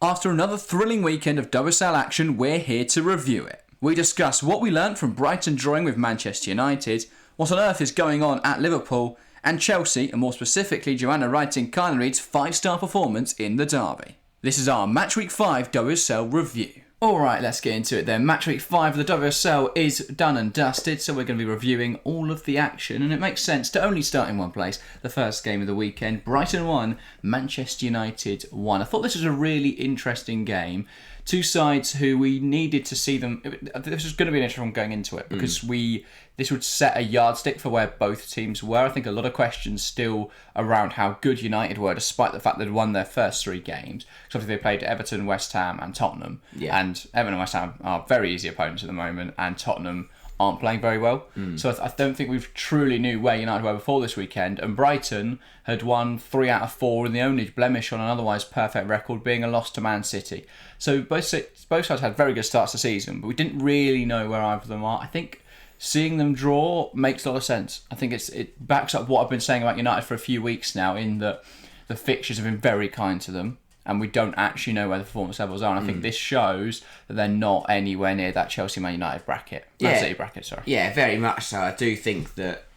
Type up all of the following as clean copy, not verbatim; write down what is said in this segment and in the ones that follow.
After another thrilling weekend of WSL action, we're here to review it. We discuss what we learnt from Brighton drawing with Manchester United, what on earth is going on at Liverpool, and Chelsea, and more specifically Joanna writing Kaneryd's 5-star performance in the derby. This is our Matchweek 5 WSL review. Alright, let's get into it then. Matchweek 5 of the WSL is done and dusted, so we're going to be reviewing all of the action, and it makes sense to only start in one place. The first game of the weekend, Brighton 1, Manchester United 1. I thought this was a really interesting game. Two sides who we needed to see them. This was going to be an interesting one going into it because this would set a yardstick for where both teams were. I think a lot of questions still around how good United were, despite the fact they'd won their first 3 games. Because obviously they played Everton, West Ham, and Tottenham. Yeah. And Everton and West Ham are very easy opponents at the moment, and Tottenham aren't playing very well. So I don't think we've truly knew where United were before this weekend. And Brighton had won 3 out of 4, and the only blemish on an otherwise perfect record being a loss to Man City. So both sides had very good starts to the season, but we didn't really know where either of them are. I think seeing them draw makes a lot of sense. I think it backs up what I've been saying about United for a few weeks now, in that the fixtures have been very kind to them, and we don't actually know where the performance levels are. And I think this shows that they're not anywhere near that Chelsea Man United bracket. Man City bracket, sorry. Yeah, very much so. I do think that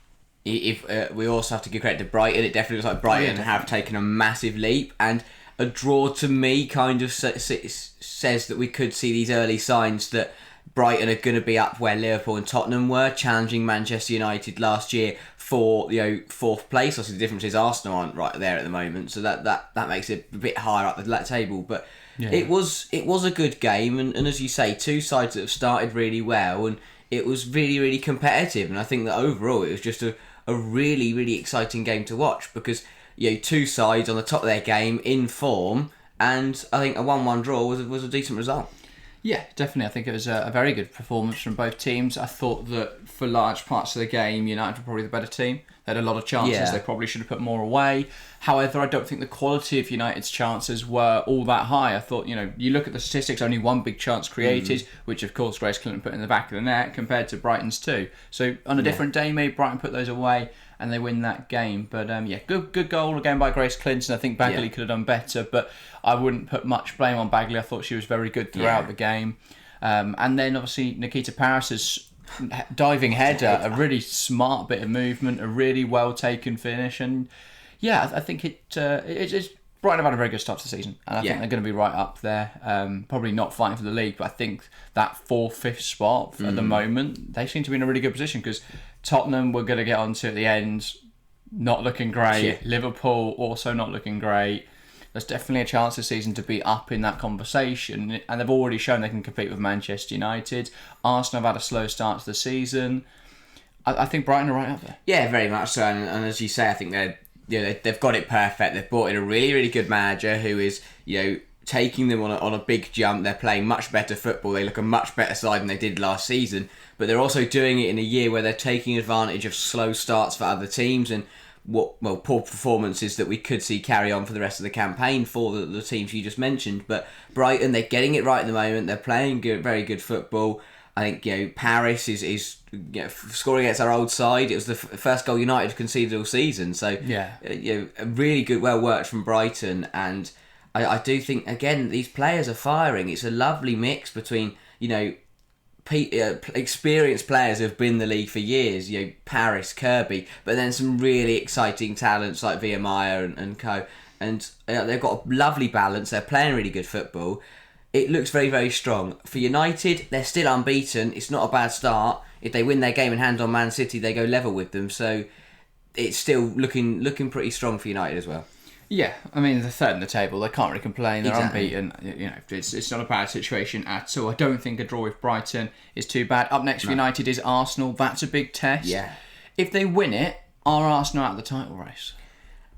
if we also have to give credit to Brighton, it definitely looks like Brighton have taken a massive leap, and a draw to me kind of says that we could see these early signs that Brighton are going to be up where Liverpool and Tottenham were, challenging Manchester United last year for 4th place. Obviously, the difference is Arsenal aren't right there at the moment, so that makes it a bit higher up the table. But it was a good game, and as you say, two sides that have started really well, and it was really, really competitive. And I think that overall it was just a really, really exciting game to watch, because two sides on the top of their game, in form, and I think a 1-1 draw was a decent result. Yeah, definitely. I think it was a very good performance from both teams. I thought that for large parts of the game, United were probably the better team. They had a lot of chances. Yeah. They probably should have put more away. However, I don't think the quality of United's chances were all that high. I thought, you look at the statistics, only 1 big chance created, which of course Grace Clinton put in the back of the net, compared to Brighton's 2. So on a different day, maybe Brighton put those away and they win that game. But good goal again by Grace Clinton. I think Bagley could have done better, but I wouldn't put much blame on Bagley. I thought she was very good throughout the game. And then obviously Nikita Parris's diving header, a really smart bit of movement, a really well taken finish, and I think it's Brighton have had a very good start to the season, and I think they're going to be right up there. Probably not fighting for the league, but I think that 4th, 5th spot at the moment, they seem to be in a really good position, because Tottenham we're going to get onto at the end, not looking great. Yeah. Liverpool also not looking great. There's definitely a chance this season to be up in that conversation, and they've already shown they can compete with Manchester United. Arsenal have had a slow start to the season. I think Brighton are right up there. Yeah, very much so, and as you say, I think they've got it perfect. They've brought in a really, really good manager who is taking them on a big jump. They're playing much better football. They look a much better side than they did last season, but they're also doing it in a year where they're taking advantage of slow starts for other teams and poor performances that we could see carry on for the rest of the campaign for the teams you just mentioned. But Brighton, they're getting it right at the moment. They're playing very good football. I think Paris is scoring against our old side. It was the first goal United conceded all season. So really good, well worked from Brighton. And I do think again these players are firing. It's a lovely mix between experienced players who have been in the league for years, Paris, Kirby, but then some really exciting talents like Via Meyer and co. And they've got a lovely balance. They're playing really good football. It looks very, very strong. For United, they're still unbeaten. It's not a bad start. If they win their game in hand on Man City, they go level with them. So it's still looking pretty strong for United as well. Yeah, I mean, they're 3rd in the table. They can't really complain. They're unbeaten. It's not a bad situation at all. I don't think a draw with Brighton is too bad. Up next for United is Arsenal. That's a big test. Yeah. If they win it, are Arsenal out of the title race?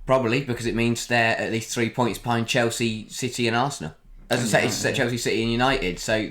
Probably, because it means they're at least 3 points behind Chelsea, City and Arsenal. As I say, it's Chelsea, City and United. So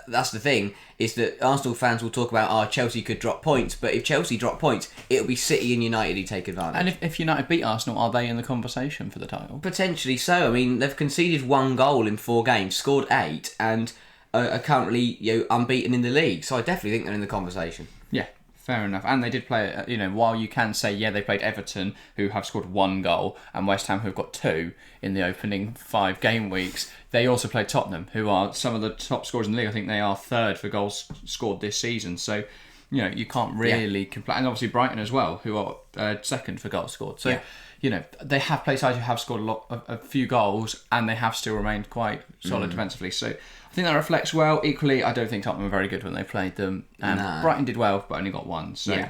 that's the thing, is that Arsenal fans will talk about, Chelsea could drop points, but if Chelsea drop points, it'll be City and United who take advantage. And if United beat Arsenal, are they in the conversation for the title? Potentially so. I mean, they've conceded 1 goal in 4 games, scored 8, and are currently unbeaten in the league. So I definitely think they're in the conversation. Yeah, Fair enough. And they did play, while you can say, they played Everton, who have scored 1 goal, and West Ham, who have got 2 in the opening 5 game weeks, they also played Tottenham, who are some of the top scorers in the league. I think they are 3rd for goals scored this season. So, you can't really complain. And obviously Brighton as well, who are 2nd for goals scored. So, they have played sides who have scored a few goals, and they have still remained quite solid defensively. So I think that reflects well. Equally, I don't think Tottenham were very good when they played them. Brighton did well, but only got 1. So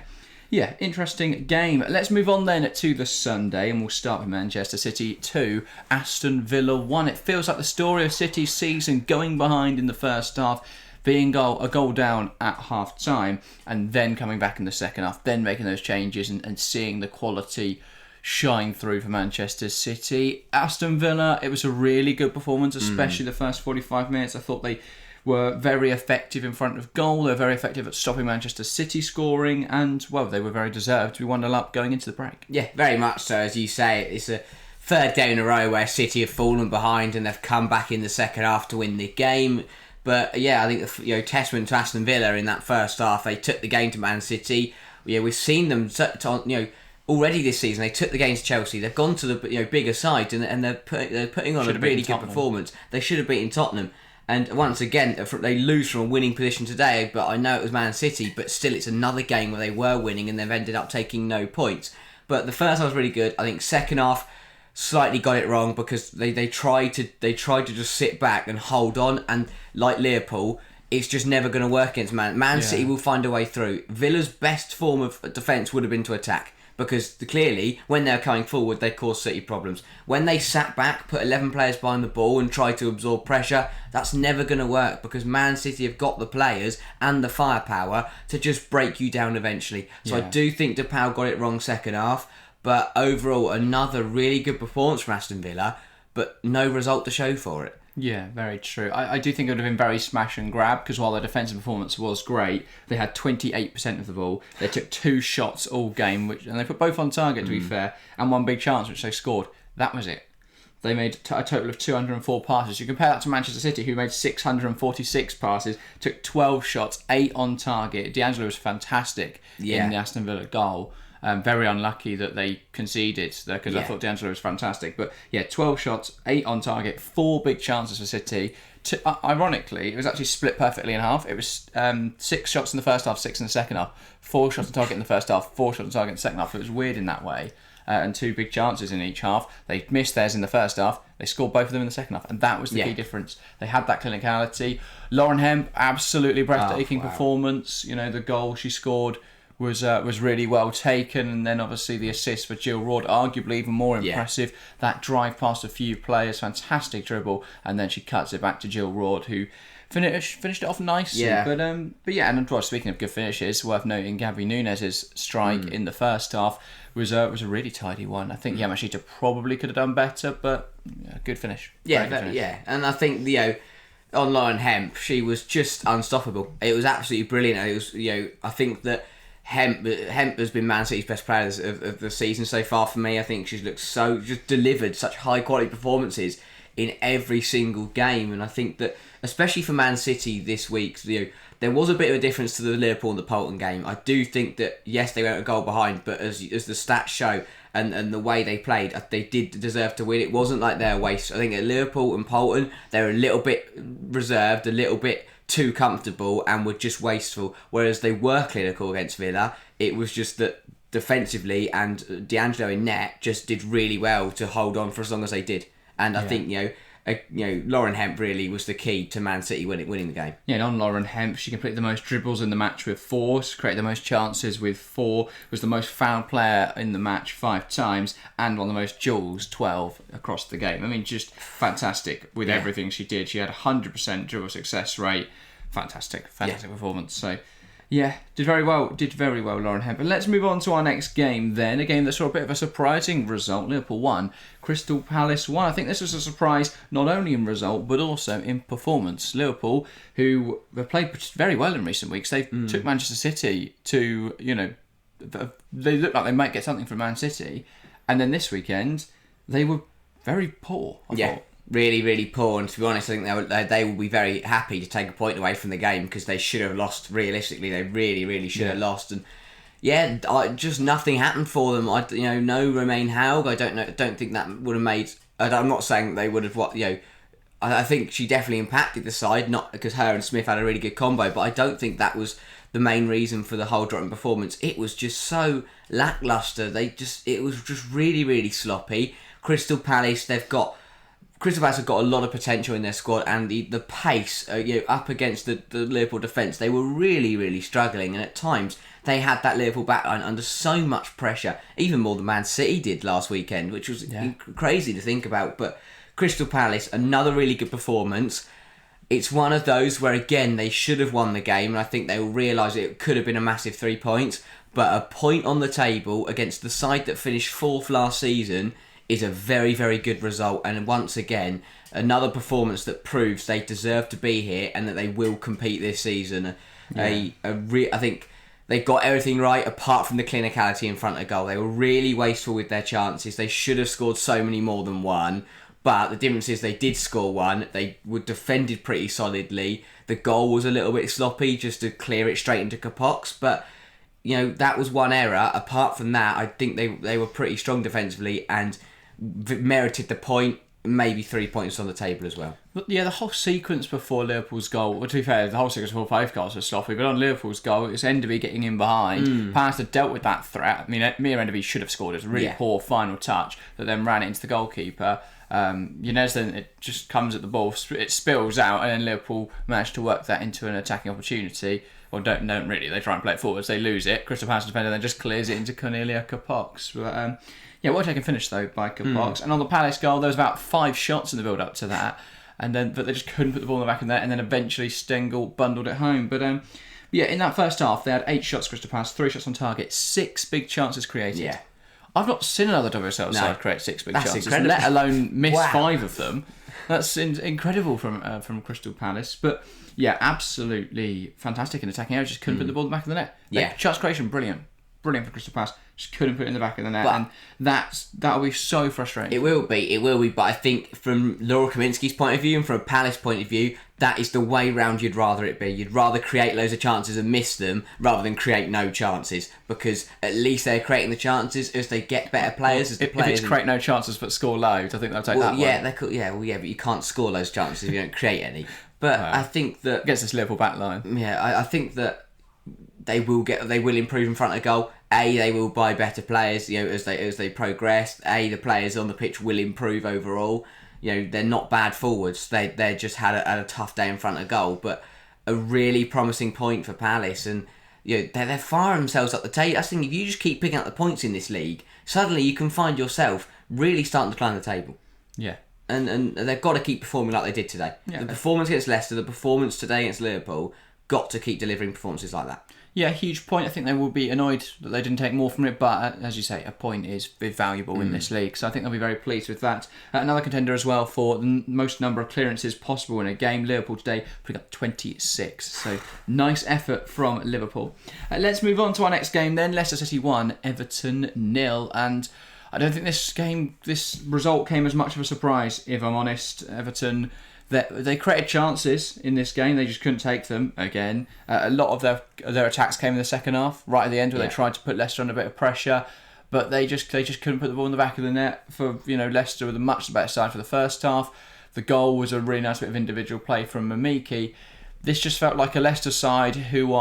interesting game. Let's move on then to the Sunday, and we'll start with Manchester City 2, Aston Villa 1. It feels like the story of City's season, going behind in the first half, being a goal down at half time, and then coming back in the second half, then making those changes and seeing the quality shine through for Manchester City. Aston Villa, it was a really good performance, especially the first 45 minutes. I thought they were very effective in front of goal. They were very effective at stopping Manchester City scoring, and, they were very deserved to be 1-0 up going into the break. Yeah, very much so. As you say, it's a 3rd game in a row where City have fallen behind and they've come back in the second half to win the game. But I think testament to Aston Villa in that first half, they took the game to Man City. We've seen them already this season. They took the game to Chelsea. They've gone to the bigger side, and they're putting on a really good performance. They should have beaten Tottenham. And once again, they lose from a winning position today. But I know it was Man City, but still, it's another game where they were winning and they've ended up taking no points. But the first half was really good. I think second half slightly got it wrong because they tried to just sit back and hold on, and like Liverpool, it's just never going to work against Man City will find a way through. Villa's best form of defence would have been to attack, because clearly when they were coming forward they caused City problems. When they sat back, put 11 players behind the ball and tried to absorb pressure, that's never going to work, because Man City have got the players and the firepower to just break you down eventually. So I do think DePaul got it wrong second half. But overall, another really good performance from Aston Villa, but no result to show for it. Yeah, very true. I do think it would have been very smash and grab, because while their defensive performance was great, they had 28% of the ball. They took 2 shots all game, and they put both on target, to be fair, and 1 big chance, which they scored. That was it. They made a total of 204 passes. You compare that to Manchester City, who made 646 passes, took 12 shots, 8 on target. D'Angelo was fantastic in the Aston Villa goal. Very unlucky that they conceded, because I thought D'Angelo was fantastic. But 12 shots, 8 on target, 4 big chances for City. Ironically, it was actually split perfectly in half. It was 6 shots in the first half, 6 in the second half. 4 shots on target in the first half, 4 shots on target in the second half. It was weird in that way. And 2 big chances in each half. They missed theirs in the first half. They scored both of them in the second half, and that was the key difference. They had that clinicality. Lauren Hemp, absolutely breathtaking performance. The goal she scored was really well taken, and then obviously the assist for Jill Roord, arguably even more impressive. That drive past a few players, fantastic dribble, and then she cuts it back to Jill Roord, who finished it off nicely. And speaking of good finishes, worth noting Gabby Nunez's strike in the first half was a really tidy one. I think Yamashita probably could have done better, but good finish. And I think on Lauren Hemp, she was just unstoppable. It was absolutely brilliant. It was I think that Hemp has been Man City's best player of the season so far for me. I think she's just delivered such high quality performances in every single game, and I think that especially for Man City this week, there was a bit of a difference to the Liverpool and the Bolton game. I do think that yes, they went a goal behind, but as the stats show and the way they played, they did deserve to win. It wasn't like they're waste. I think at Liverpool and Bolton, they were a little bit reserved, a little bit too comfortable, and were just wasteful, whereas they were clinical against Villa. It was just that defensively, and D'Angelo in net just did really well to hold on for as long as they did. And I think Lauren Hemp really was the key to Man City winning the game. Yeah, and on Lauren Hemp, she completed the most dribbles in the match with 4, she created the most chances with 4, was the most fouled player in the match 5 times, and one of the most duels, 12 across the game. I mean, just fantastic with everything she did. She had 100% dribble success rate. Fantastic performance. So, did very well, Lauren Hemp. But let's move on to our next game then. A game that saw a bit of a surprising result. Liverpool 1, Crystal Palace 1. I think this was a surprise not only in result, but also in performance. Liverpool, who have played very well in recent weeks, they took Manchester City to, they looked like they might get something from Man City. And then this weekend, they were very poor, I thought. Really, really poor, and to be honest, I think they will be very happy to take a point away from the game, because they should have lost. Realistically, they really, really should have lost. And just nothing happened for them. No Romain Haug. I don't think that would have made. I'm not saying they would have. I think she definitely impacted the side, not because her and Smith had a really good combo, but I don't think that was the main reason for the whole Dortmund performance. It was just so lacklustre. It was just really, really sloppy. Crystal Palace have got a lot of potential in their squad, and the pace, up against the Liverpool defence, they were really, really struggling, and at times they had that Liverpool backline under so much pressure, even more than Man City did last weekend, which was crazy to think about. But Crystal Palace, another really good performance. It's one of those where, again, they should have won the game, and I think they will realise it could have been a massive 3 points, but a point on the table against the side that finished 4th last season is a very, very good result, and once again, another performance that proves they deserve to be here and that they will compete this season. I think they got everything right apart from the clinicality in front of goal. They were really wasteful with their chances. They should have scored so many more than one. But the difference is they did score one. They were defended pretty solidly. The goal was a little bit sloppy just to clear it straight into Kapox. But, that was one error. Apart from that, I think they were pretty strong defensively and merited the point. Maybe 3 points on the table as well. But the whole sequence before Liverpool's goal, well, to be fair, the whole sequence before both goals was sloppy, but on Liverpool's goal, it's Enderby getting in behind. Palace had dealt with that threat. I mean, Mia Enderby should have scored. It was a really poor final touch that then ran it into the goalkeeper. Then it just comes at the ball, it spills out, and then Liverpool managed to work that into an attacking opportunity. Well, don't really. They try and play it forwards, they lose it. Crystal Palace defender then just clears it into Cornelia Kapox. But well taken finish though by Kapox. And on the Palace goal, there was about 5 shots in the build up to that, but they just couldn't put the ball in the back of the net, and then eventually Stengel bundled it home. But in that first half, they had 8 shots. Crystal Palace, 3 shots on target, 6 big chances created. Yeah. I've not seen another WSL side create 6 big chances, incredible. let alone miss 5 of them. That's incredible from Crystal Palace. But absolutely fantastic in attacking area. Just couldn't put the ball in the back of the net. Chance creation, brilliant for Crystal Palace. Just couldn't put it in the back of the net, and that'll be so frustrating. It will be. But I think from Laura Kaminski's point of view and from a Palace point of view, that is the way round you'd rather it be. You'd rather create loads of chances and miss them rather than create no chances, because at least they're creating the chances as they get better players. If it's create no chances but score loads, I think they'll take that one. But you can't score those chances if you don't create any. But I think that against this Liverpool back line, I think that they will improve in front of goal. They will buy better players, as they progress. The players on the pitch will improve overall. They're not bad forwards. They just had a tough day in front of goal, but a really promising point for Palace, and they're firing themselves up the table. I think if you just keep picking up the points in this league, suddenly you can find yourself really starting to climb the table. Yeah. And they've got to keep performing like they did today. Yeah. The performance against Leicester, the performance today against Liverpool, got to keep delivering performances like that. Yeah, huge point. I think they will be annoyed that they didn't take more from it, but as you say, a point is valuable in this league, so I think they'll be very pleased with that. Another contender as well for the most number of clearances possible in a game. Liverpool today putting up 26, so nice effort from Liverpool. Let's move on to our next game then. Leicester City 1, Everton 0, and I don't think this result came as much of a surprise, if I'm honest. Everton, they created chances in this game, they just couldn't take them again. A lot of their attacks came in the second half, right at the end, where they tried to put Leicester under a bit of pressure, but they just couldn't put the ball in the back of the net. For Leicester with a much better side for the first half. The goal was a really nice bit of individual play from Mamiki. This just felt like a Leicester side who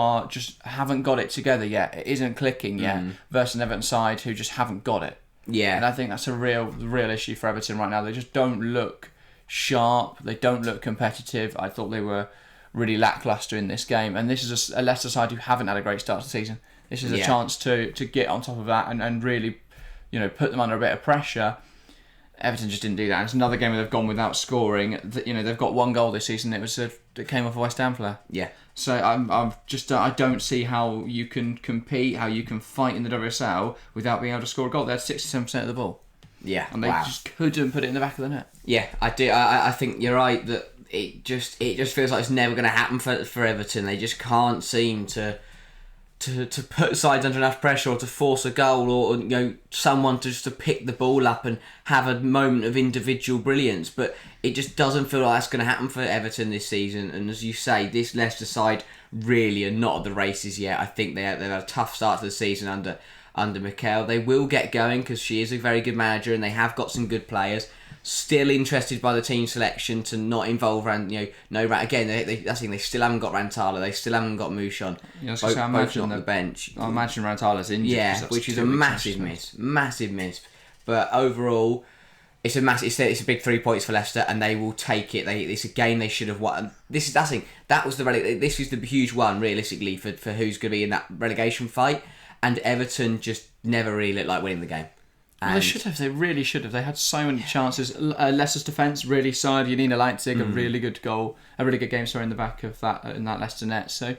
haven't got it together yet. It isn't clicking yet, versus an Everton side who just haven't got it. Yeah, and I think that's a real issue for Everton right now. They just don't look sharp. They don't look competitive. I thought they were really lacklustre in this game, and this is a Leicester side who haven't had a great start to the season. This is a chance to get on top of that and really, put them under a bit of pressure. Everton just didn't do that. It's another game where they've gone without scoring. They've got 1 goal this season. It came off a West Ham player. Yeah. So I don't see how you can compete, how you can fight in the WSL without being able to score a goal. They had 67% of the ball. Yeah, and they just couldn't put it in the back of the net. Yeah, I do. I think you're right that it just feels like it's never going to happen for Everton. They just can't seem to to put sides under enough pressure or to force a goal or someone to pick the ball up and have a moment of individual brilliance. But it just doesn't feel like that's going to happen for Everton this season. And as you say, this Leicester side really are not at the races yet. I think they've had a tough start to the season under Mikel. They will get going because she is a very good manager and they have got some good players. Still interested by the team selection to not involve again. They still haven't got Rantala. They still haven't got Mouchon. Both not on the bench. I imagine Rantala's injured. Yeah, which is a massive miss. But overall, it's a big 3 points for Leicester, and they will take it. It's a game they should have won. This is the huge one realistically for who's going to be in that relegation fight. And Everton just never really looked like winning the game. Well, they should have. They really should have. They had so many chances. Leicester's defence really solid. Janina Leipzig, a really good goal, a really good game. Sorry, in the back of that Leicester net. So,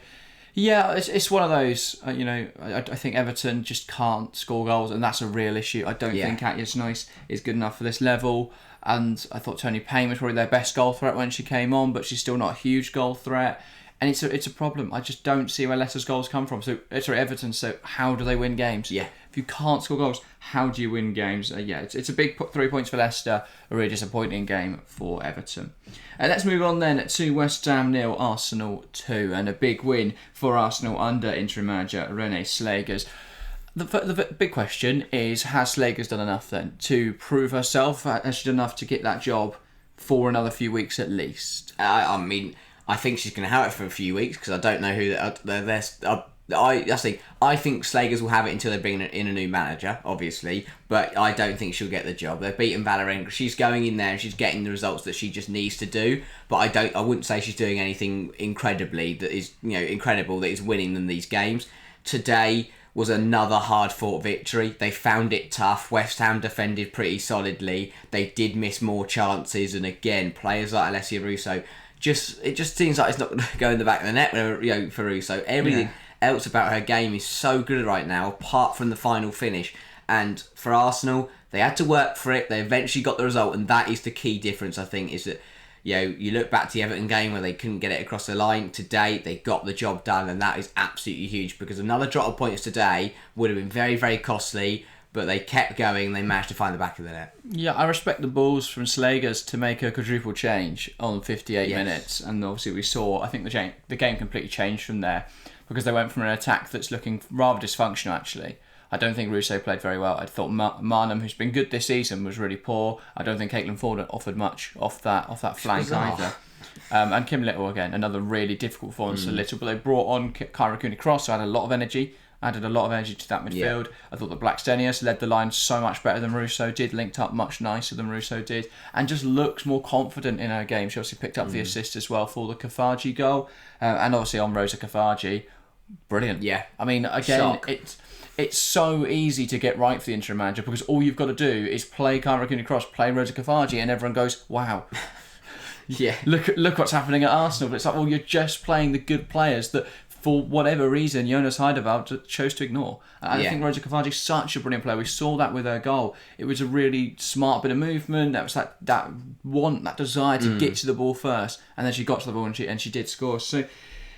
yeah, it's one of those. I think Everton just can't score goals, and that's a real issue. I don't think Atya's Noyce is good enough for this level. And I thought Tony Payne was probably their best goal threat when she came on, but she's still not a huge goal threat. And it's a problem. I just don't see where Leicester's goals come from. Everton. So how do they win games? Yeah. If you can't score goals, how do you win games? It's a big 3 points for Leicester. A really disappointing game for Everton. Let's move on then to West Ham 0, Arsenal 2, and a big win for Arsenal under interim manager René Slegers. The big question is: has Slegers done enough then to prove herself? Has she done enough to get that job for another few weeks at least? I think she's going to have it for a few weeks because I don't know who I think Slegers will have it until they bring in a new manager, obviously, but I don't think she'll get the job. They've beaten Valorenko. She's going in there and she's getting the results that she just needs to do, but I wouldn't say she's doing anything incredibly that is incredible that is winning them these games. Today was another hard-fought victory. They found it tough. West Ham defended pretty solidly. They did miss more chances, and again, players like Alessia Russo. It just seems like it's not going to go in the back of the net for Russo. Everything else about her game is so good right now, apart from the final finish. And for Arsenal, they had to work for it. They eventually got the result, and that is the key difference, I think, is that you look back to the Everton game where they couldn't get it across the line. Today, they got the job done, and that is absolutely huge because another drop of points today would have been very, very costly. But they kept going. They managed to find the back of the net. Yeah, I respect the balls from Slegers to make a quadruple change on 58 minutes. And obviously we saw, I think the game completely changed from there because they went from an attack that's looking rather dysfunctional, actually. I don't think Russo played very well. I thought Marnham, who's been good this season, was really poor. I don't think Caitlin Ford offered much off that flank either. And Kim Little, again, another really difficult performance for Little. But they brought on Kyra Cooney-Cross, who had a lot of energy. Added a lot of energy to that midfield. Yeah. I thought that Blackstenius led the line so much better than Russo did, linked up much nicer than Russo did, and just looks more confident in her game. She obviously picked up the assist as well for the Kafaji goal, and obviously on Rosa Kafaji, brilliant. Yeah, I mean, again, it's so easy to get right for the interim manager because all you've got to do is play Kyra Cooney-Cross, play Rosa Kafaji, and everyone goes, wow. Yeah, look what's happening at Arsenal. But it's like, well, you're just playing the good players that, for whatever reason, Jonas Heiderveld chose to ignore. I think Rosa Kafaji is such a brilliant player. We saw that with her goal. It was a really smart bit of movement. That was that desire to get to the ball first, and then she got to the ball and she did score. So,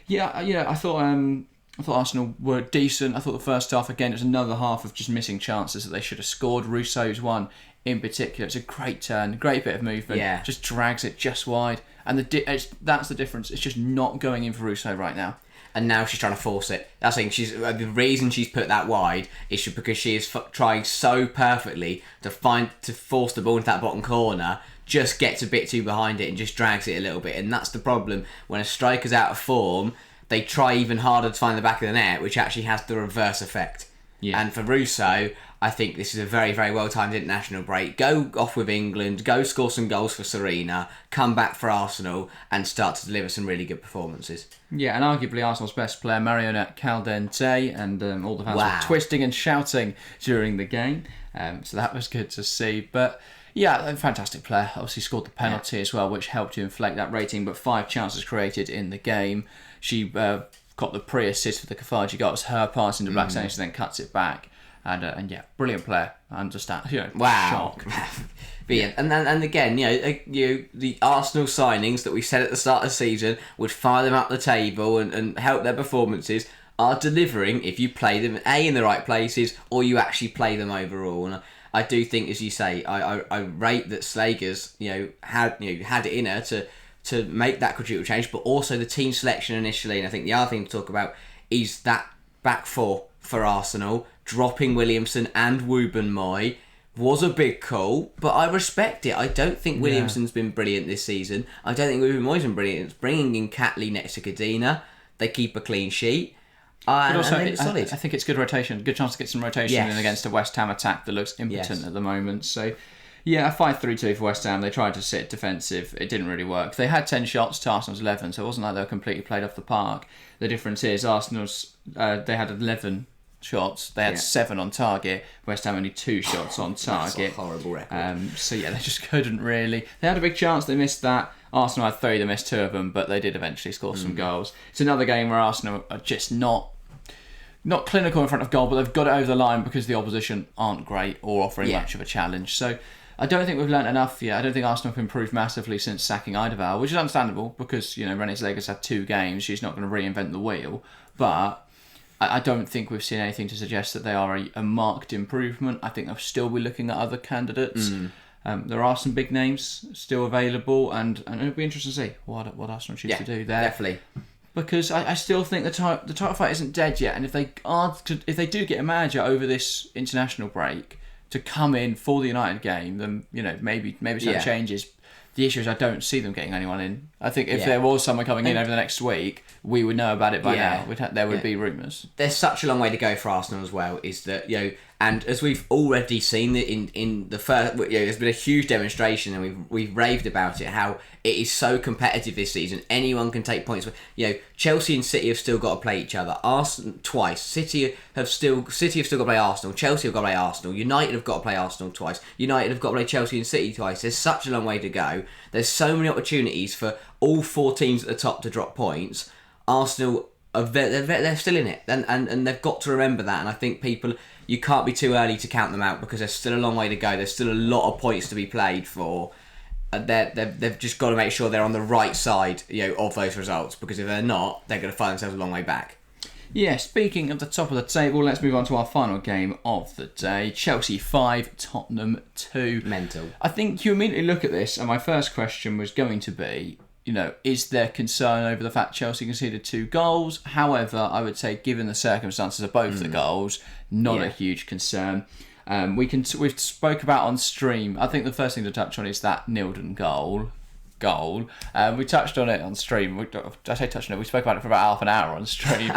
I thought Arsenal were decent. I thought the first half, again, it was another half of just missing chances that they should have scored. Russo's one in particular. It's a great turn, great bit of movement. Yeah. Just drags it just wide, and that's the difference. It's just not going in for Russo right now. And now she's trying to force it. That's the thing. The reason she's put that wide is because she is trying so perfectly to force the ball into that bottom corner. Just gets a bit too behind it and just drags it a little bit. And that's the problem. When a striker's out of form, they try even harder to find the back of the net, which actually has the reverse effect. Yeah. And for Russo, I think this is a very, very well-timed international break. Go off with England, go score some goals for Serena, come back for Arsenal, and start to deliver some really good performances. Yeah, and arguably Arsenal's best player, Marionette Caldente, and all the fans were twisting and shouting during the game. So that was good to see. But yeah, a fantastic player. Obviously scored the penalty as well, which helped to inflate that rating. But 5 chances created in the game. She got the pre-assist for the Kafaji goal. It was her pass into Blackstone, she then cuts it back. And yeah, brilliant player. I understand. Shock. But yeah, and again, the Arsenal signings that we said at the start of the season would fire them up the table and help their performances are delivering if you play them in the right places or you actually play them overall. And I do think, as you say, I rate that Slager's had it in her to make that quadruple change, but also the team selection initially. And I think the other thing to talk about is that back four for Arsenal, dropping Williamson and Wooben-Moy was a big call, but I respect it. I don't think Williamson's been brilliant this season. I don't think Wooben-Moy's been brilliant. It's bringing in Catley next to Cadena. They keep a clean sheet. But also, and it's solid. I think it's good rotation. Good chance to get some rotation in against a West Ham attack that looks impotent at the moment. So, yeah, a 5-3-2 for West Ham. They tried to sit defensive. It didn't really work. They had 10 shots to Arsenal's 11, so it wasn't like they were completely played off the park. The difference is Arsenal's they had 11 shots. They had 7 on target. West Ham only 2 shots on target. That's a horrible record. So yeah, they just couldn't really. They had a big chance. They missed that. Arsenal had 3. They missed 2 of them, but they did eventually score some goals. It's another game where Arsenal are just not clinical in front of goal, but they've got it over the line because the opposition aren't great or offering much of a challenge. So I don't think we've learnt enough yet. I don't think Arsenal have improved massively since sacking Eidevall, which is understandable because René Slager's had 2 games. She's not going to reinvent the wheel, but I don't think we've seen anything to suggest that they are a marked improvement. I think they'll still be looking at other candidates. There are some big names still available, and it'll be interesting to see what Arsenal choose to do there. Definitely. Because I still think the title fight isn't dead yet, and if they do get a manager over this international break to come in for the United game, then maybe something changes. The issue is I don't see them getting anyone in. I think if there was someone coming in over the next week, we would know about it by now. There would be rumours. There's such a long way to go for Arsenal as well. Is that and as we've already seen that in the first, there's been a huge demonstration, and we've raved about it. How it is so competitive this season. Anyone can take points. Chelsea and City have still got to play each other. Arsenal twice. City have still got to play Arsenal. Chelsea have got to play Arsenal. United have got to play Arsenal twice. United have got to play Chelsea and City twice. There's such a long way to go. There's so many opportunities for all 4 teams at the top to drop points. Arsenal they're still in it, and they've got to remember that. And I think you can't be too early to count them out because there's still a long way to go. There's still a lot of points to be played for. They've just got to make sure they're on the right side of those results, because if they're not, they're going to find themselves a long way back. Yeah, speaking of the top of the table, let's move on to our final game of the day. Chelsea 5, Tottenham 2. Mental. I think you immediately look at this, and my first question was going to be, is there concern over the fact Chelsea conceded 2 goals? However, I would say, given the circumstances of both the goals, not a huge concern. We've spoke about on stream. I think the first thing to touch on is that Nilden goal. We touched on it on stream. I say touched on it. We spoke about it for about half an hour on stream.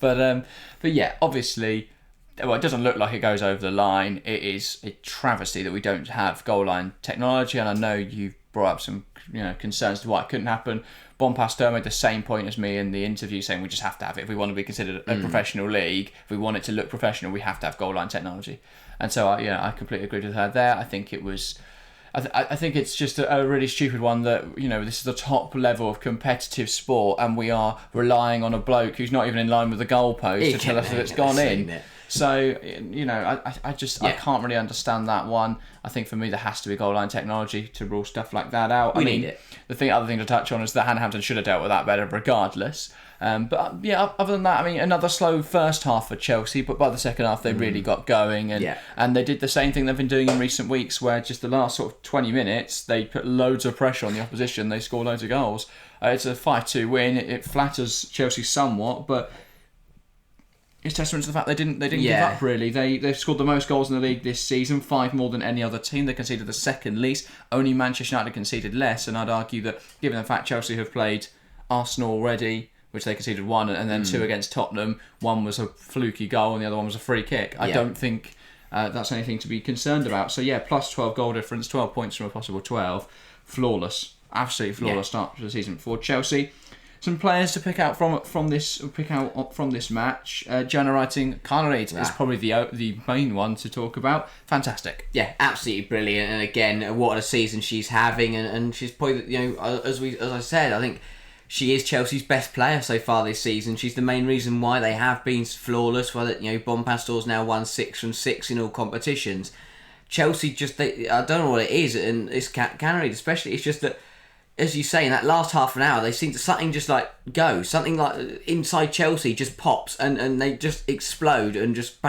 but yeah, obviously, it doesn't look like it goes over the line. It is a travesty that we don't have goal line technology, and I know you've brought up some concerns to why it couldn't happen. Bon Pasteur made the same point as me in the interview, saying we just have to have it if we want to be considered a professional league. If we want it to look professional, we have to have goal line technology. And so I completely agreed with her there. I think it was. I think it's just a really stupid one that, this is the top level of competitive sport, and we are relying on a bloke who's not even in line with the goalpost to tell us that it's gone in. So, I can't really understand that one. I think for me there has to be goal line technology to rule stuff like that out. We need it. The other thing to touch on is that Hampton should have dealt with that better regardless. Other than that, another slow first half for Chelsea, but by the second half they really got going, and they did the same thing they've been doing in recent weeks, where just the last sort of 20 minutes they put loads of pressure on the opposition, they score loads of goals. It's a 5-2 win. It flatters Chelsea somewhat, but it's testament to the fact they didn't give up really. They've scored the most goals in the league this season, 5 more than any other team. They conceded the second least. Only Manchester United conceded less, and I'd argue that given the fact Chelsea have played Arsenal already, which they conceded 1, and then 2 against Tottenham, 1 was a fluky goal and the other one was a free kick. I don't think that's anything to be concerned about. So yeah, plus 12 goal difference, 12 points from a possible 12. Flawless. Absolutely flawless start to the season for Chelsea. Some players to pick out from this match. Joanna writing, Kaneryd is probably the main one to talk about. Fantastic. Yeah, absolutely brilliant. And again, what a season she's having. And she's probably, as I said, I think she is Chelsea's best player so far this season. She's the main reason why they have been flawless. Why Bon Pasteur's now won 6 from 6 in all competitions. Chelsea I don't know what it is, and it's Kaneryd especially. It's just that as you say, in that last half an hour, they seem to something just like go, something like inside Chelsea just pops and they just explode and just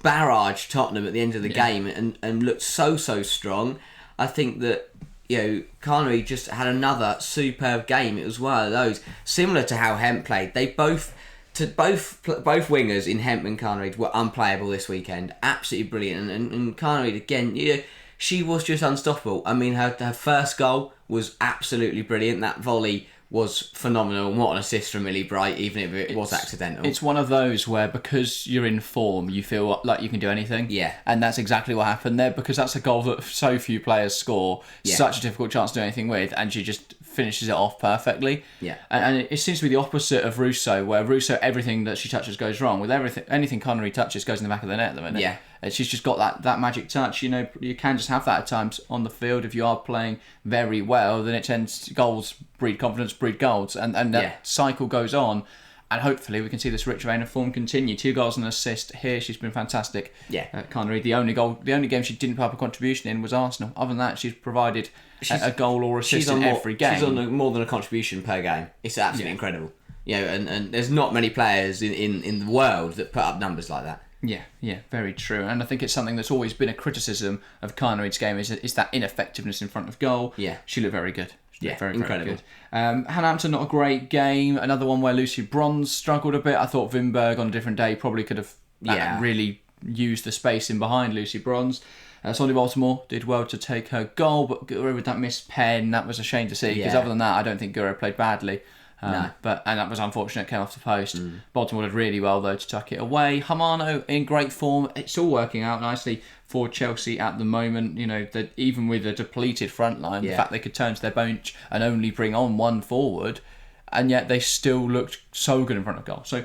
barrage Tottenham at the end of the game and looked so strong. I think that Kaneryd just had another superb game. It was one of those similar to how Hemp played. They both wingers in Hemp and Kaneryd were unplayable this weekend. Absolutely brilliant, and Kaneryd again, she was just unstoppable. I mean, her first goal was absolutely brilliant. That volley was phenomenal. And what an assist from Millie Bright, even if it was accidental. It's one of those where because you're in form, you feel like you can do anything. Yeah. And that's exactly what happened there, because that's a goal that so few players score. Yeah. Such a difficult chance to do anything with, and she just finishes it off perfectly. Yeah. And it seems to be the opposite of Russo, where Russo, everything that she touches goes wrong. With anything Kaneryd touches goes in the back of the net at the minute. Yeah. And she's just got that magic touch. You can just have that at times on the field. If you are playing very well, then it tends to goals breed confidence, breed goals, and that cycle goes on. And hopefully we can see this rich vein of form continue. 2 goals and an assist here. She's been fantastic. Yeah. Kaneryd, the only game she didn't put up a contribution in was Arsenal. Other than that, she's provided a goal or assist in every game. She's on more than a contribution per game. It's absolutely incredible. And there's not many players in the world that put up numbers like that. Yeah, very true. And I think it's something that's always been a criticism of Kaneryd's game is that ineffectiveness in front of goal. Yeah. She looked very good. Very incredible. Good. Hampton, not a great game. Another one where Lucy Bronze struggled a bit. I thought Wimberg on a different day probably could have really used the space in behind Lucy Bronze. Sonny Baltimore did well to take her goal, but Guro with that missed pen, that was a shame to see, because other than that, I don't think Guro played badly. And that was unfortunate, came off the post. Baltimore did really well though to tuck it away. Hamano in great form. It's all working out nicely for Chelsea at the moment. That even with a depleted front line, the fact they could turn to their bench and only bring on one forward, and yet they still looked so good in front of goal. So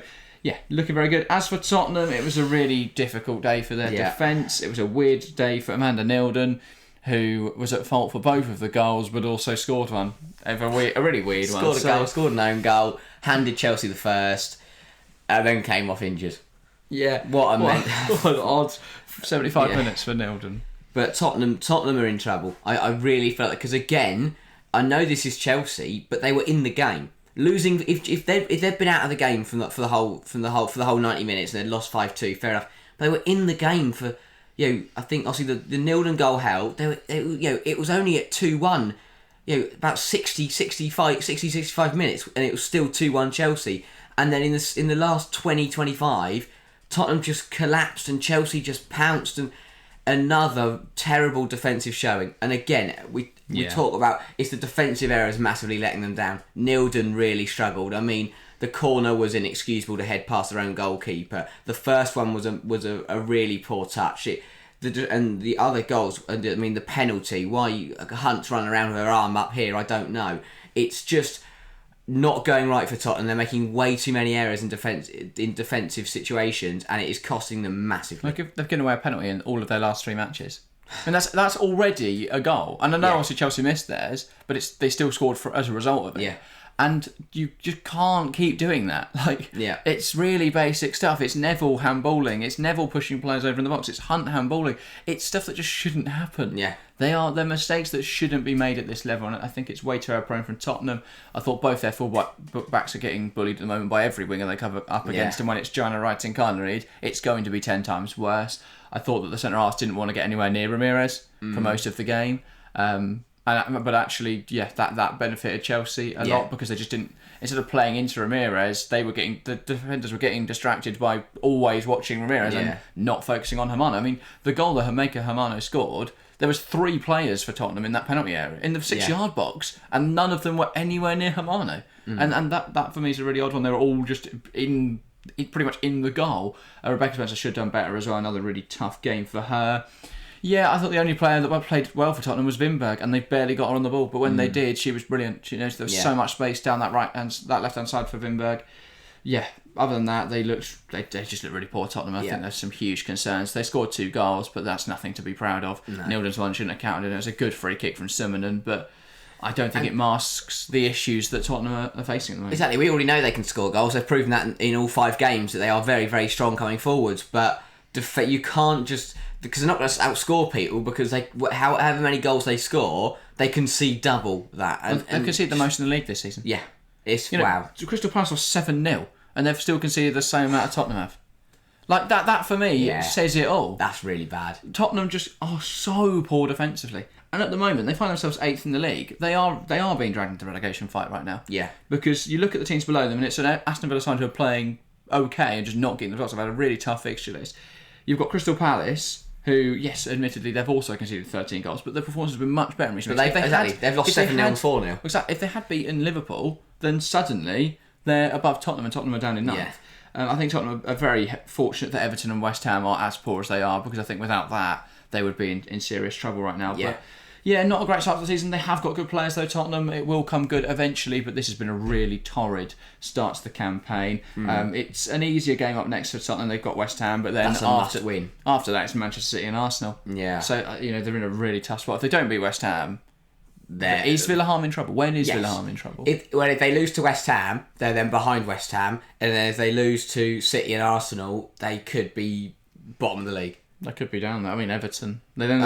looking very good. As for Tottenham, it was a really difficult day for their defence. It was a weird day for Amanda Nilden, who was at fault for both of the goals, but also scored one. A really weird one. Scored an own goal, handed Chelsea the first, and then came off injured. Yeah. What an odd 75 minutes for Nilden. But Tottenham are in trouble. I really felt it, because again, I know this is Chelsea, but they were in the game. Losing if they'd been out of the game for the whole 90 minutes and they'd lost 5-2, fair enough. But they were in the game for I think obviously the Nilden goal held. It was only at 2-1. About 65 minutes, and it was still 2-1 Chelsea. And then in the last 20-25, Tottenham just collapsed and Chelsea just pounced, and another terrible defensive showing. And again, we talk about it's the defensive errors massively letting them down. Nilden really struggled. I mean, the corner was inexcusable to head past their own goalkeeper. The first one was a really poor touch. And the other goals, I mean, the penalty, why Hunt's running around with her arm up here, I don't know. It's just not going right for Tottenham. They're making way too many errors in defensive situations, and it is costing them massively. They've given away a penalty in all of their last 3 matches. And that's already a goal. And I know obviously Chelsea missed theirs, but they still scored as a result of it. Yeah. And you just can't keep doing that. It's really basic stuff. It's Neville handballing. It's Neville pushing players over in the box. It's Hunt handballing. It's stuff that just shouldn't happen. Yeah. They're mistakes that shouldn't be made at this level, and I think it's way too error-prone from Tottenham. I thought both their full-backs are getting bullied at the moment by every winger they come up against, and when it's Joanna Wright and Kaneryd, it's going to be 10 times worse. I thought that the centre-halves didn't want to get anywhere near Ramirez for most of the game. But actually, that benefited Chelsea a lot, because they just didn't. Instead of playing into Ramirez, the defenders were getting distracted by always watching Ramirez and not focusing on Hamano. I mean, the goal that Hamano scored, there was 3 players for Tottenham in that penalty area in the 6-yard box, and none of them were anywhere near Hamano. And that for me is a really odd one. They were all just pretty much in the goal. Rebecca Spencer should have done better as well. Another really tough game for her. Yeah, I thought the only player that played well for Tottenham was Wimberg, and they barely got her on the ball. But when they did, she was brilliant. There was so much space down that left-hand side for Wimberg. Yeah, other than that, they just looked really poor, Tottenham. I think there's some huge concerns. They scored 2 goals, but that's nothing to be proud of. No. Nilden's one shouldn't have counted, and it was a good free kick from Summonen, but I don't think it masks the issues that Tottenham are facing at the moment. Exactly, we already know they can score goals. They've proven that in all 5 games, that they are very, very strong coming forwards, but you can't just... because they're not going to outscore people, because however many goals they score, they concede double that. And they've conceded the most in the league this season. Yeah, it's wow. Crystal Palace was 7-0, and they've still conceded the same amount of Tottenham have. Like that for me says it all. That's really bad. Tottenham just are so poor defensively, and at the moment they find themselves 8th in the league. They are being dragged into the relegation fight right now. Yeah, because you look at the teams below them, and it's an Aston Villa side who are playing okay and just not getting the results. They've had a really tough fixture list. You've got Crystal Palace, who, yes, admittedly, they've also conceded 13 goals, but their performance has been much better in recent weeks. They've lost 7-0 and 4-0. Exactly. If they had beaten Liverpool, then suddenly they're above Tottenham, and Tottenham are down in ninth. Yeah. I think Tottenham are very fortunate that Everton and West Ham are as poor as they are, because I think without that, they would be in serious trouble right now. Yeah. But yeah, not a great start to the season. They have got good players though, Tottenham. It will come good eventually, but this has been a really torrid start to the campaign. It's an easier game up next for Tottenham. They've got West Ham, but then after that it's Manchester City and Arsenal. Yeah. So, they're in a really tough spot. If they don't beat West Ham, is Villa Harm in trouble? When is Villa Harm in trouble? If they lose to West Ham, they're then behind West Ham, and then if they lose to City and Arsenal, they could be bottom of the league. They could be down there. I mean, Everton. They then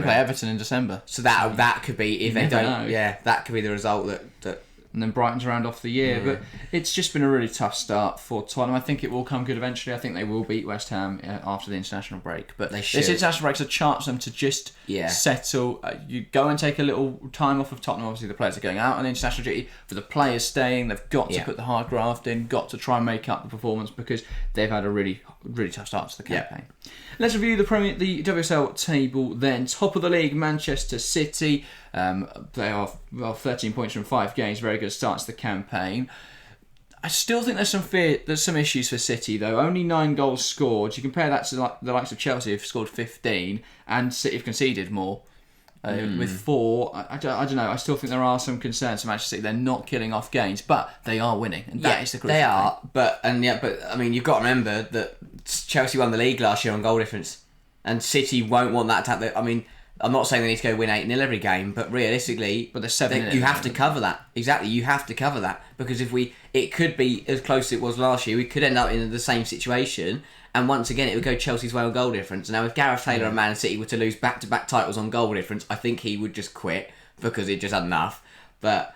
play Everton in December. So that could be, if they don't know. Yeah, that could be the result that and then Brighton to round off the year. But it's just been a really tough start for Tottenham. I think it will come good eventually. I think they will beat West Ham after the international break. But this international break's a chance for them to just settle. You go and take a little time off of Tottenham. Obviously, the players are going out on international duty. For the players staying, they've got to put the hard graft in, got to try and make up the performance, because they've had a really, really tough start to the campaign. Let's review the WSL table then. Top of the league, Manchester City. They are 13 points from 5 games. Very good start to the campaign. I still think there's some issues for City though. Only 9 goals scored. You compare that to the likes of Chelsea, who've scored 15, and City have conceded more with 4. I don't know. I still think there are some concerns for Manchester City. They're not killing off gains, but they are winning, and that is the crucial thing. They are, but I mean, you've got to remember that Chelsea won the league last year on goal difference, and City won't want that to happen. I mean, I'm not saying they need to go win 8-0 every game, but realistically, they're 7-0. You have to cover that. Exactly, you have to cover that, because it could be as close as it was last year. We could end up in the same situation, and once again, it would go Chelsea's way on goal difference. Now, if Gareth Taylor and Man City were to lose back-to-back titles on goal difference, I think he would just quit, because he just had enough. But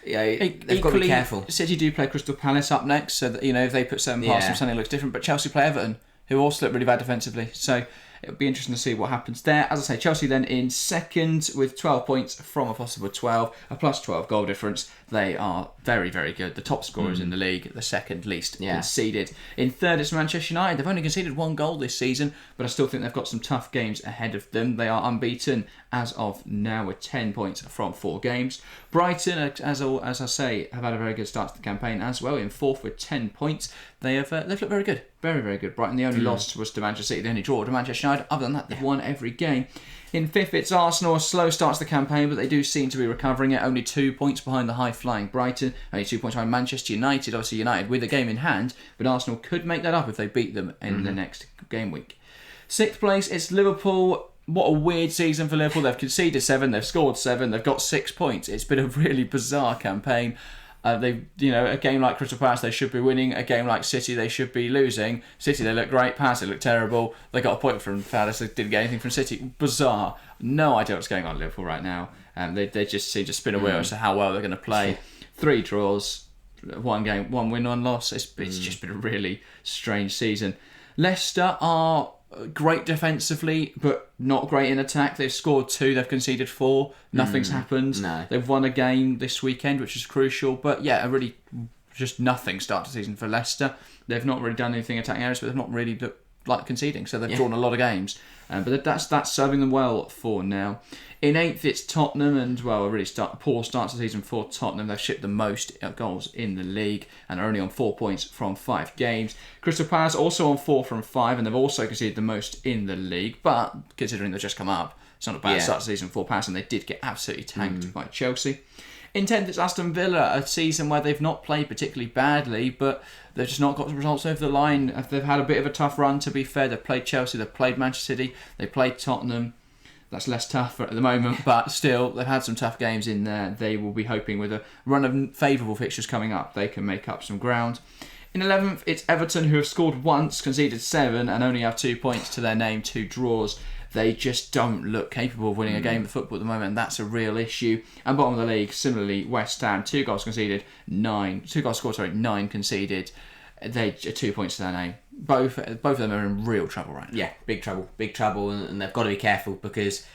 they've got to be careful. City do play Crystal Palace up next, so that if they put 7 past them, something looks different. But Chelsea play Everton, who also look really bad defensively. So it'll be interesting to see what happens there. As I say, Chelsea then in second with 12 points from a possible 12, a plus 12 goal difference. They are very, very good. The top scorers in the league, the second least conceded. In third is Manchester United. They've only conceded 1 goal this season, but I still think they've got some tough games ahead of them. They are unbeaten as of now with 10 points from 4 games. Brighton, as I say, have had a very good start to the campaign as well, in 4th with 10 points. They've looked very good. Very, very good. Brighton, the only loss was to Manchester City. The only draw to Manchester United. Other than that, they've won every game. In 5th, it's Arsenal. A slow start to the campaign, but they do seem to be recovering it. Only 2 points behind the high-flying Brighton. Only 2 points behind Manchester United. Obviously, United with a game in hand, but Arsenal could make that up if they beat them in the next game week. 6th place, it's Liverpool. What a weird season for Liverpool. They've conceded 7, they've scored 7, they've got 6 points. It's been a really bizarre campaign. A game like Crystal Palace, they should be winning. A game like City, they should be losing. City, they look great. Palace, they look terrible. They got a point from Palace, they didn't get anything from City. Bizarre. No idea what's going on at Liverpool right now. They just seem to spin a wheel as to how well they're going to play. 3 draws, 1 game, 1 win, 1 loss. It's just been a really strange season. Leicester are great defensively, but not great in attack. They've scored 2, they've conceded 4. Nothing's happened. No. They've won a game this weekend, which is crucial. But yeah, a really just nothing start to the season for Leicester. They've not really done anything attacking areas, but they've not really looked like conceding. So they've drawn a lot of games. But that's serving them well for now. In 8th, it's Tottenham, and a really poor start to the season for Tottenham. They've shipped the most goals in the league and are only on 4 points from 5 games. Crystal Palace also on 4 from 5, and they've also conceded the most in the league. But considering they've just come up, it's not a bad start to the season for Palace, and they did get absolutely tanked by Chelsea. In 10th, it's Aston Villa, a season where they've not played particularly badly, but they've just not got the results over the line. They've had a bit of a tough run, to be fair. They've played Chelsea, they've played Manchester City, they played Tottenham. That's less tough at the moment, but still, they've had some tough games in there. They will be hoping with a run of favourable fixtures coming up, they can make up some ground. In 11th, it's Everton, who have scored once, conceded 7, and only have 2 points to their name, 2 draws. they just don't look capable of winning a game of football at the moment, and that's a real issue. And bottom of the league, similarly, West Ham, 2 goals conceded, 9 conceded. They are 2 points to their name. Both of them are in real trouble right now. Yeah, big trouble, and they've got to be careful because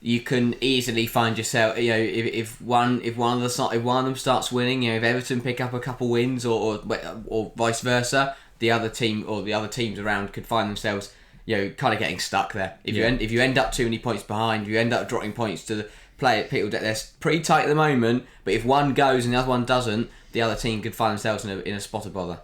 you can easily find yourself, if one of them starts winning, if Everton pick up a couple wins or vice versa, the other team or the other teams around could find themselves, kind of getting stuck there. If you end up too many points behind, you end up dropping points to the people that they're pretty tight at the moment. But if one goes and the other one doesn't, the other team could find themselves in a spot of bother.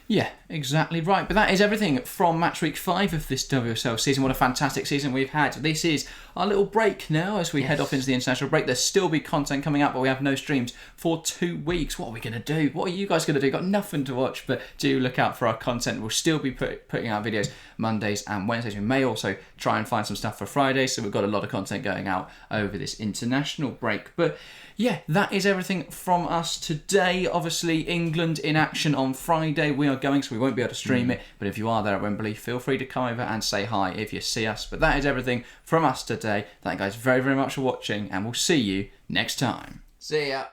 Yeah, exactly right. But that is everything from match week 5 of this WSL season. What a fantastic season we've had. This is our little break now as we head off into the international break. There's still be content coming up, but we have no streams for 2 weeks. What are we going to do? What are you guys going to do? Got nothing to watch, but do look out for our content. We'll still be putting out videos Mondays and Wednesdays. We may also try and find some stuff for Fridays, so we've got a lot of content going out over this international break. But yeah, that is everything from us today. Obviously, England in action on Friday. We are going, so we won't be able to stream it. But if you are there at Wembley, feel free to come over and say hi if you see us. But that is everything from us today. Thank you guys very, very much for watching, and we'll see you next time. See ya.